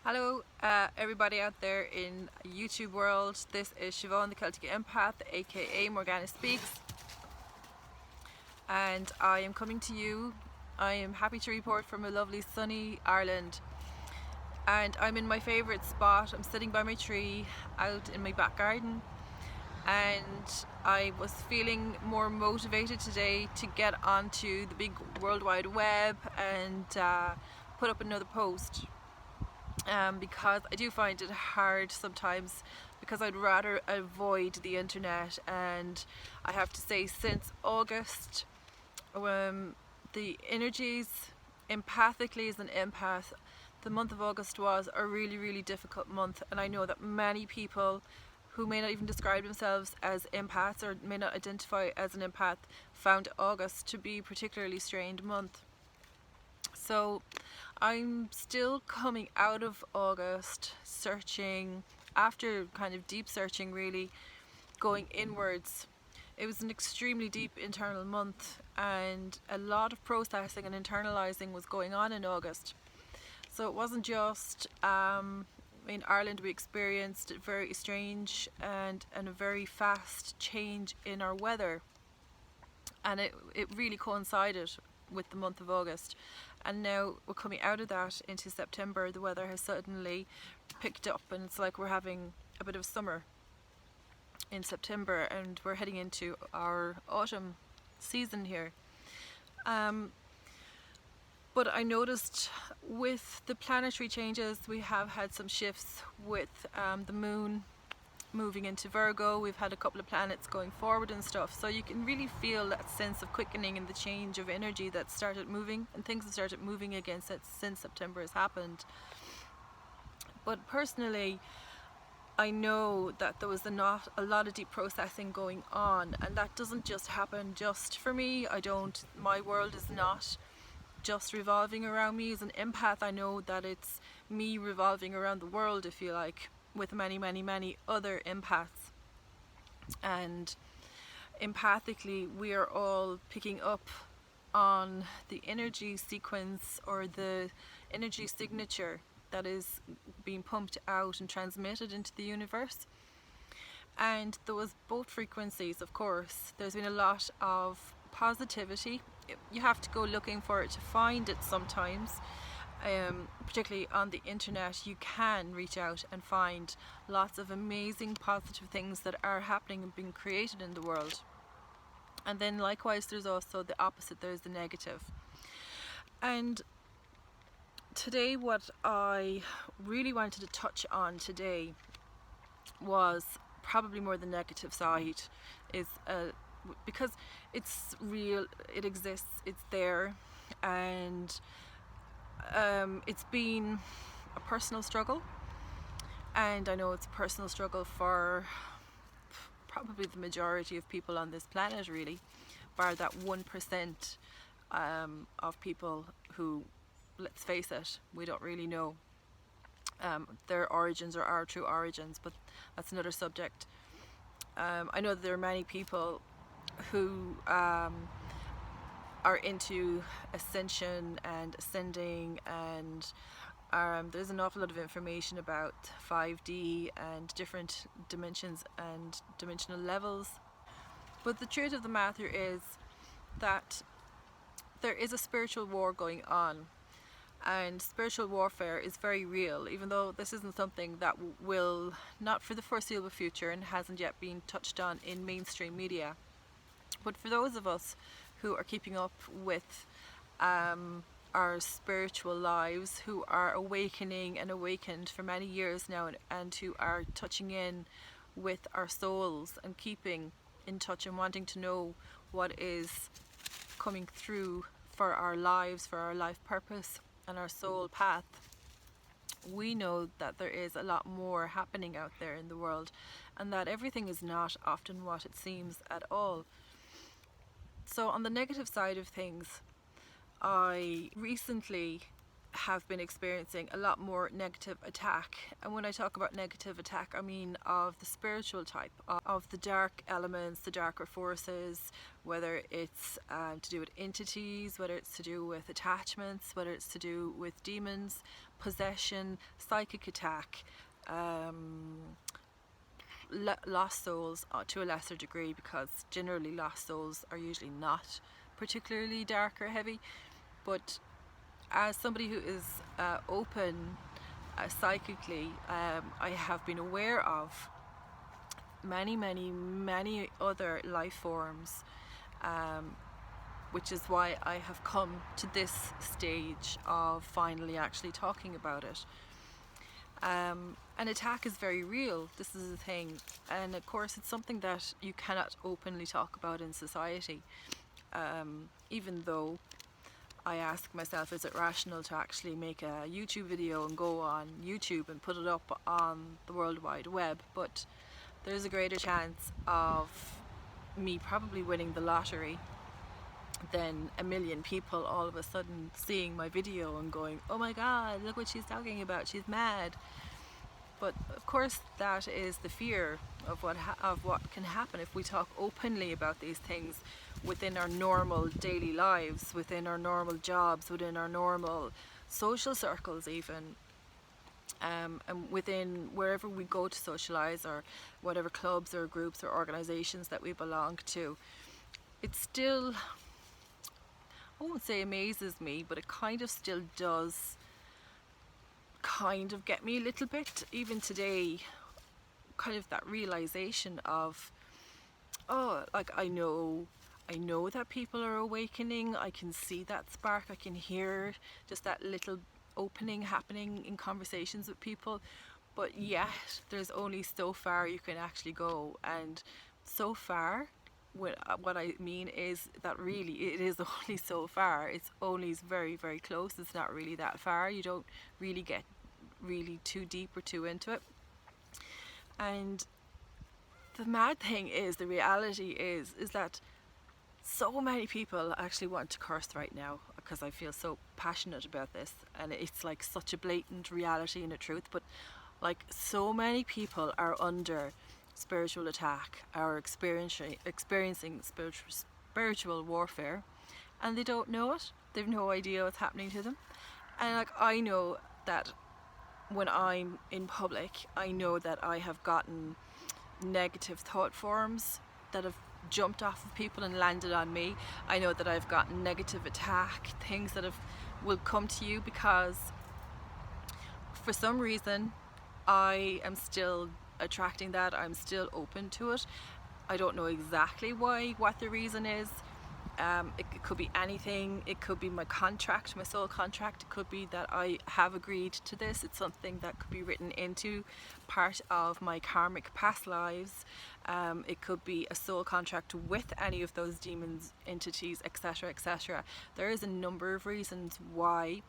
Hello, everybody out there in YouTube world. This is Siobhan, the Celtic Empath, aka Morgana Speaks, and I am coming to you. I am happy to report from a lovely sunny Ireland, and I'm in my favourite spot. I'm sitting by my tree out in my back garden, and I was feeling more motivated today to get onto the big World Wide Web and put up another post. Because I do find it hard sometimes because I'd rather avoid the internet, and I have to say since August the energies empathically as an empath, the month of August was a really difficult month, and I know that many people who may not even describe themselves as empaths or may not identify as an empath found August to be a particularly strained month. So I'm still coming out of August searching, after kind of deep searching really, going inwards. It was an extremely deep internal month, and a lot of processing and internalizing was going on in August. So it wasn't just in Ireland we experienced a very strange and a very fast change in our weather, and it really coincided with the month of August. And now we're coming out of that into September. The weather has suddenly picked up, and it's like we're having a bit of summer in September, and we're heading into our autumn season here. But I noticed with the planetary changes, we have had some shifts with the moon moving into Virgo. We've had a couple of planets going forward and stuff, so you can really feel that sense of quickening and the change of energy that started moving, and things have started moving again since September has happened. But personally, I know that there was not a lot of deep processing going on, and that doesn't just happen just for me. My world is not just revolving around me. As an empath, I know that it's me revolving around the world, if you like, with many other empaths. And empathically, we are all picking up on the energy sequence or the energy signature that is being pumped out and transmitted into the universe. And there was both frequencies, of course. There's been a lot of positivity. You have to go looking for it to find it sometimes. Particularly on the internet, you can reach out and find lots of amazing positive things that are happening and being created in the world. And then likewise, there's also the opposite. There's the negative. And today, what I really wanted to touch on today was probably more the negative side, is because it's real, it exists, it's there, and it's been a personal struggle, and I know it's a personal struggle for probably the majority of people on this planet, really, bar that 1% of people who, let's face it, we don't really know their origins or our true origins, but that's another subject. I know that there are many people who are into ascension and ascending, and there's an awful lot of information about 5D and different dimensions and dimensional levels. But the truth of the matter is that there is a spiritual war going on, and spiritual warfare is very real, even though this isn't something that will, not for the foreseeable future, and hasn't yet been touched on in mainstream media. But for those of us who are keeping up with our spiritual lives, who are awakening and awakened for many years now, and who are touching in with our souls and keeping in touch and wanting to know what is coming through for our lives, for our life purpose and our soul path, we know that there is a lot more happening out there in the world, and that everything is not often what it seems at all. So on the negative side of things, I recently have been experiencing a lot more negative attack. And when I talk about negative attack, I mean of the spiritual type, of the dark elements, the darker forces, whether it's to do with entities, whether it's to do with attachments, whether it's to do with demons, possession, psychic attack, lost souls to a lesser degree, because generally lost souls are usually not particularly dark or heavy. But as somebody who is open psychically, I have been aware of many other life forms, which is why I have come to this stage of finally actually talking about it. An attack is very real. This is the thing, and of course it's something that you cannot openly talk about in society, even though I ask myself, is it rational to actually make a YouTube video and go on YouTube and put it up on the World Wide Web? But there's a greater chance of me probably winning the lottery than a million people all of a sudden seeing my video and going, oh my god, look what she's talking about, she's mad. But of course that is the fear of what can happen if we talk openly about these things within our normal daily lives, within our normal jobs, within our normal social circles even, and within wherever we go to socialize, or whatever clubs or groups or organizations that we belong to. It still, I won't say amazes me, but it kind of still does kind of get me a little bit, even today, kind of that realization of, oh, like I know that people are awakening, I can see that spark, I can hear just that little opening happening in conversations with people, but yet there's only so far you can actually go. And so far, what I mean is that really it is only so far. It's only very close. It's not really that far. You don't really get really too deep or too into it. And the mad thing is, the reality is that so many people actually want to curse right now, because I feel so passionate about this, and it's like such a blatant reality and a truth. But like, so many people are under spiritual attack, are experiencing spiritual warfare, and they don't know it. They've no idea what's happening to them. And like, I know that when I'm in public, I know that I have gotten negative thought forms that have jumped off of people and landed on me. I know that I've gotten negative attack, things that will come to you because for some reason I am still attracting that. I'm still open to it. I don't know exactly what the reason is. It could be anything. It could be my contract, my soul contract. It could be that I have agreed to this. It's something that could be written into part of my karmic past lives. It could be a soul contract with any of those demons, entities, etc., etc. There is a number of reasons why.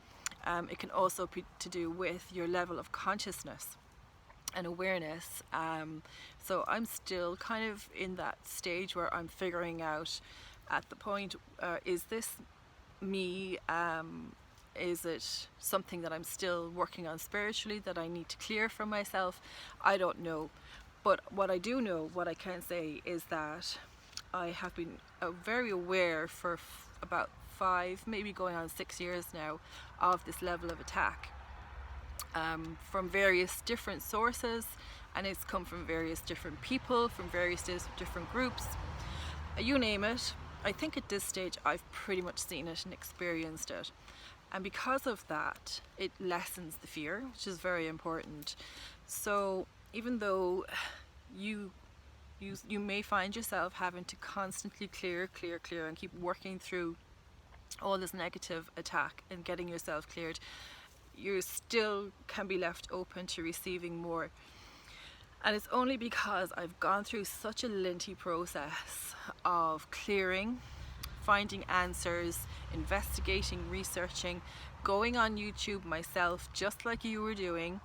It can also be to do with your level of consciousness and awareness. So I'm still kind of in that stage where I'm figuring out, at the point, is this me? Is it something that I'm still working on spiritually that I need to clear from myself? I don't know. But what I do know, what I can say, is that I have been very aware for about 5, maybe going on 6 years now, of this level of attack from various different sources, and it's come from various different people, from various different groups, you name it. I think at this stage I've pretty much seen it and experienced it, and because of that it lessens the fear, which is very important. So even though you may find yourself having to constantly clear and keep working through all this negative attack and getting yourself cleared, you still can be left open to receiving more. And it's only because I've gone through such a lengthy process of clearing, finding answers, investigating, researching, going on YouTube myself, just like you were doing,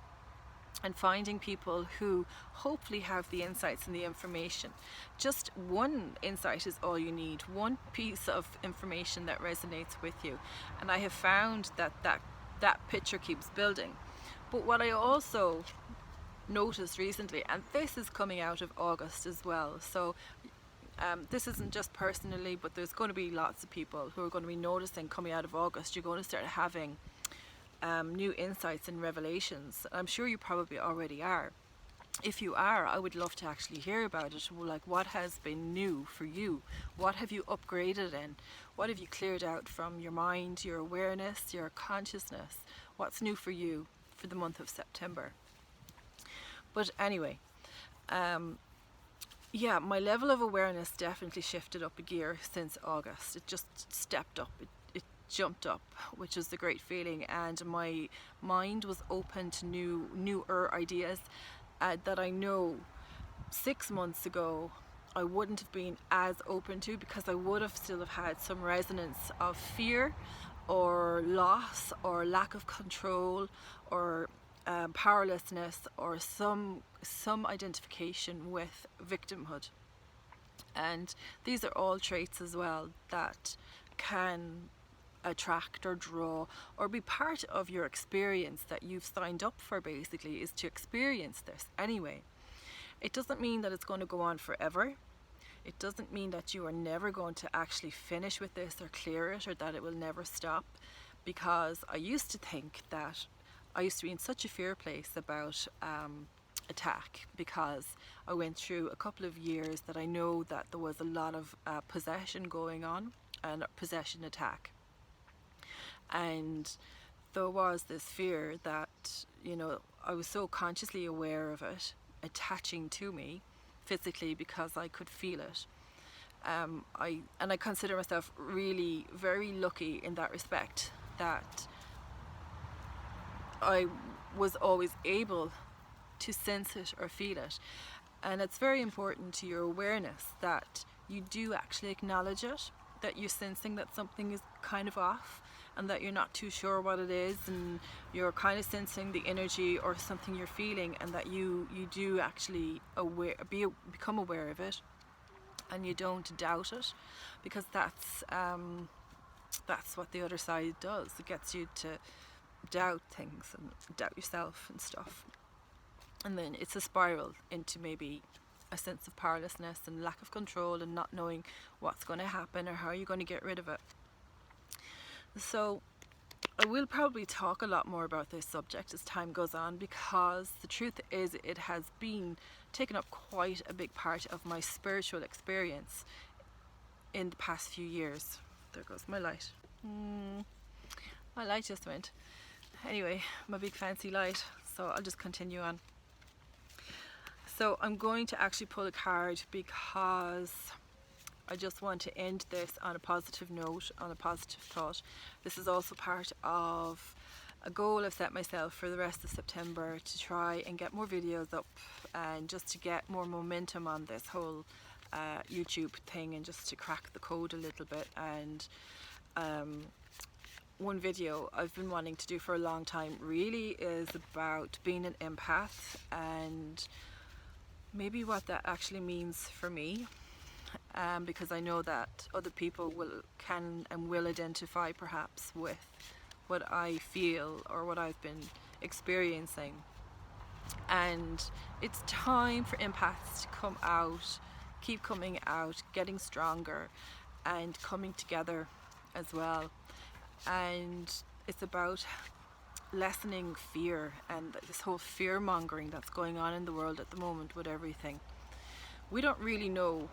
and finding people who hopefully have the insights and the information. Just one insight is all you need, one piece of information that resonates with you. And I have found that that picture keeps building. But what I also noticed recently, and this is coming out of August as well, so this isn't just personally, but there's going to be lots of people who are going to be noticing coming out of August, you're going to start having new insights and revelations. I'm sure you probably already are. If you are, I would love to actually hear about it. Like, what has been new for you? What have you upgraded in? What have you cleared out from your mind, your awareness, your consciousness? What's new for you for the month of September? But anyway, yeah, my level of awareness definitely shifted up a gear since August. It just stepped up. It jumped up, which is a great feeling, and my mind was open to newer ideas that I know 6 months ago I wouldn't have been as open to, because I would have still have had some resonance of fear or loss or lack of control or powerlessness or some identification with victimhood. And these are all traits as well that can attract or draw or be part of your experience that you've signed up for, basically, is to experience this anyway. It doesn't mean that it's going to go on forever. It doesn't mean that you are never going to actually finish with this or clear it, or that it will never stop, because I used to think that I used to be in such a fear place about attack, because I went through a couple of years that I know that there was a lot of possession going on, and possession attack. And there was this fear that, you know, I was so consciously aware of it attaching to me physically because I could feel it. I consider myself really very lucky in that respect, that I was always able to sense it or feel it. And it's very important to your awareness that you do actually acknowledge it, that you're sensing that something is kind of off and that you're not too sure what it is, and you're kind of sensing the energy or something you're feeling, and that you do actually become aware of it, and you don't doubt it, because that's what the other side does. It gets you to doubt things and doubt yourself and stuff, and then it's a spiral into maybe a sense of powerlessness and lack of control and not knowing what's going to happen or how you're going to get rid of it. So I will probably talk a lot more about this subject as time goes on, because the truth is it has been taken up quite a big part of my spiritual experience in the past few years. There goes my light. My light just went. Anyway, my big fancy light. So I'll just continue on. So I'm going to actually pull a card because I just want to end this on a positive note, on a positive thought. This is also part of a goal I've set myself for the rest of September, to try and get more videos up and just to get more momentum on this whole YouTube thing, and just to crack the code a little bit. And one video I've been wanting to do for a long time really is about being an empath, and maybe what that actually means for me. Because I know that other people can and will identify perhaps with what I feel or what I've been experiencing. And it's time for empaths to come out, keep coming out, getting stronger and coming together as well. And it's about lessening fear and this whole fear mongering that's going on in the world at the moment with everything. We don't really know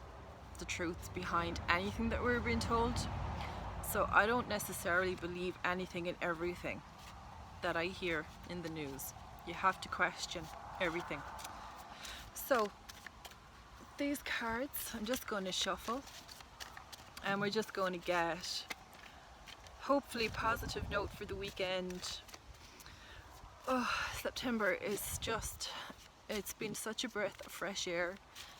the truth behind anything that we're being told, so I don't necessarily believe anything and everything that I hear in the news. You have to question everything. So these cards I'm just going to shuffle, and we're just going to get hopefully positive note for the weekend. September is just, it's been such a breath of fresh air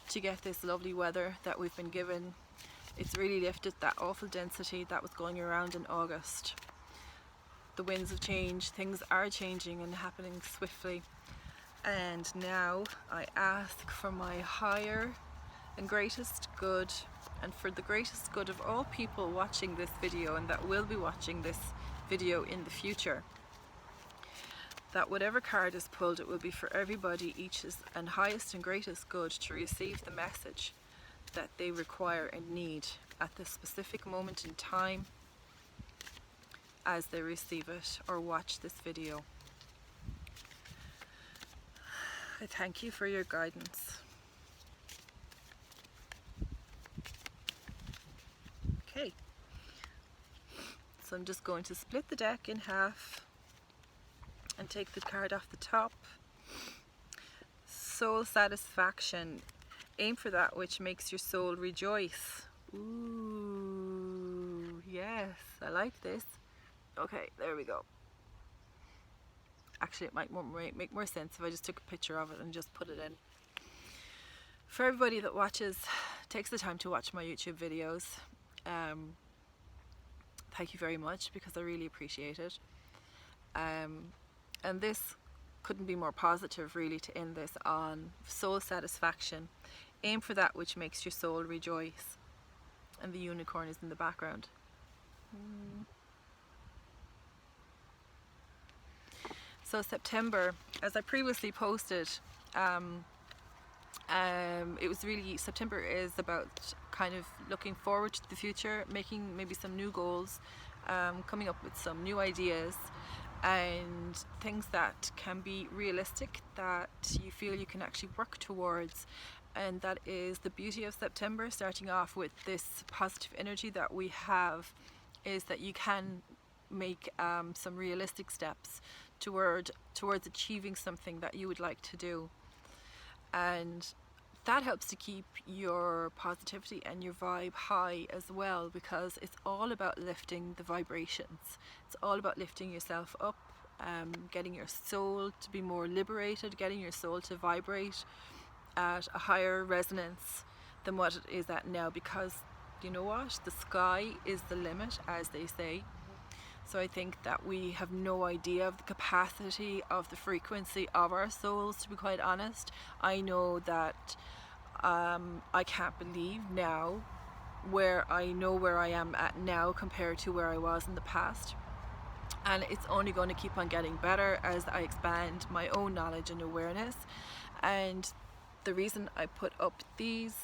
to get this lovely weather that we've been given. It's really lifted that awful density that was going around in August. The winds have changed, things are changing and happening swiftly. And now I ask for my higher and greatest good, and for the greatest good of all people watching this video and that will be watching this video in the future, that whatever card is pulled, it will be for everybody, each is and highest and greatest good, to receive the message that they require and need at this specific moment in time as they receive it or watch this video. I thank you for your guidance. Okay, so I'm just going to split the deck in half and take the card off the top. Soul satisfaction. Aim for that which makes your soul rejoice. Ooh, yes, I like this. Okay, there we go. Actually, it might make more sense if I just took a picture of it and just put it in. For everybody that takes the time to watch my YouTube videos, thank you very much, because I really appreciate it. And this couldn't be more positive, really, to end this on. Soul satisfaction. Aim for that which makes your soul rejoice. And the unicorn is in the background. So September, as I previously posted, it was really, September is about kind of looking forward to the future, making maybe some new goals, coming up with some new ideas and things that can be realistic, that you feel you can actually work towards. And that is the beauty of September, starting off with this positive energy that we have, is that you can make some realistic steps towards achieving something that you would like to do. And that helps to keep your positivity and your vibe high as well, because it's all about lifting the vibrations. It's all about lifting yourself up, getting your soul to be more liberated, getting your soul to vibrate at a higher resonance than what it is at now, because you know what, the sky is the limit, as they say. So I think that we have no idea of the capacity of the frequency of our souls, to be quite honest. I know that I can't believe now where I am at now compared to where I was in the past. And it's only going to keep on getting better as I expand my own knowledge and awareness. And the reason I put up these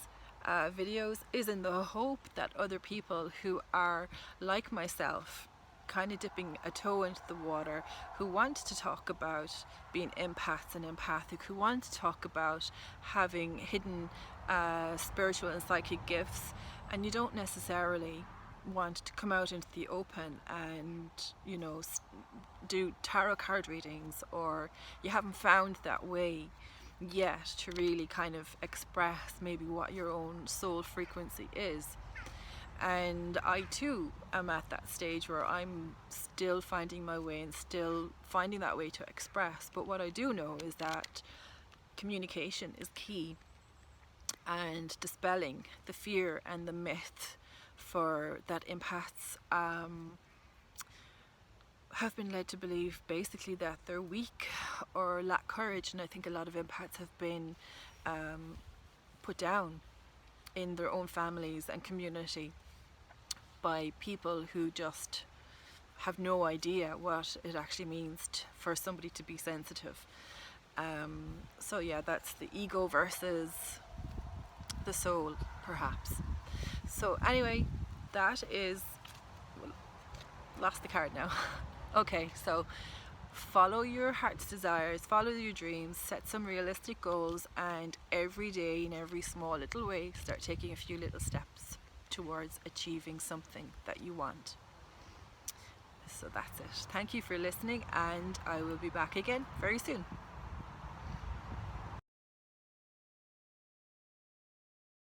videos is in the hope that other people who are like myself, kind of dipping a toe into the water, who want to talk about being empaths and empathic, who want to talk about having hidden spiritual and psychic gifts, and you don't necessarily want to come out into the open and, you know, do tarot card readings, or you haven't found that way yet to really kind of express maybe what your own soul frequency is. And I too am at that stage where I'm still finding my way and still finding that way to express. But what I do know is that communication is key, and dispelling the fear and the myth for that empaths have been led to believe basically that they're weak or lack courage. And I think a lot of empaths have been put down in their own families and community by people who just have no idea what it actually means for somebody to be sensitive. So yeah, that's the ego versus the soul, perhaps. So anyway, that is, lost the card now. Okay, so follow your heart's desires, follow your dreams, set some realistic goals, and every day in every small little way start taking a few little steps towards achieving something that you want. So that's it. Thank you for listening, and I will be back again very soon.